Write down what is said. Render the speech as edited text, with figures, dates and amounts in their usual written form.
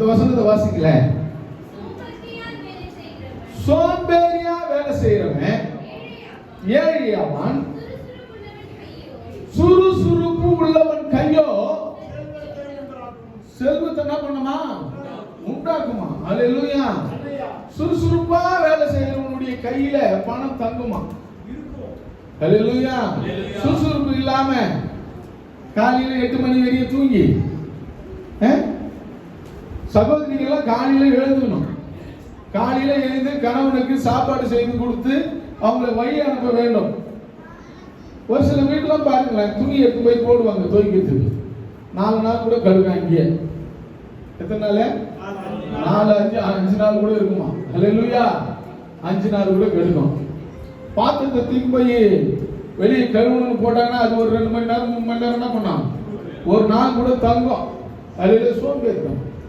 அந்த வசனத்தை வாசிக்கல. சோம்பேறியா வேலை செய்யறவன் ஏழையாவான், சுறுசுறுப்பு உள்ளவன் கையோ செல்வத்தை என்ன பண்ணுமா? உண்டாக்குமா. அல்லேலூயா. சுறுசுறுப்பா வேலை செய்யறவனுடைய கையில பணம் தங்குமா? அல்லேலூயா. சுறுசுறுப்பு இல்லாம காலையில 8 மணி வரையும் தூங்கி, சகோதரிகள்லாம் காலையில எழுந்துக்கணும். காலையில எழுந்து கணவனுக்கு சாப்பாடு செய்து கொடுத்து அவங்களை வழி அனுப்ப வேண்டும். ஒரு சில வீட்டுலாம் பாருங்களேன், துணி எடுத்து போய் போடுவாங்க துவைக்கிறதுக்கு. 4 நாள் கூட கழுவாங்க. இங்கே எத்தனை நாள்? 4, 5 நாள் கூட இருக்குமா? அல்லேலூயா. 5 நாள் கூட கழுகும். பாத்திரத்தை தூக்கி போய் வெளியே கழுவணும்னு போட்டாங்கன்னா அது ஒரு 2 மணி நேரம் 3 மணி நேரம் என்ன பண்ணாங்க, ஒரு நாள் கூட தங்கும். அதில் சோம்பேறித்தனம்.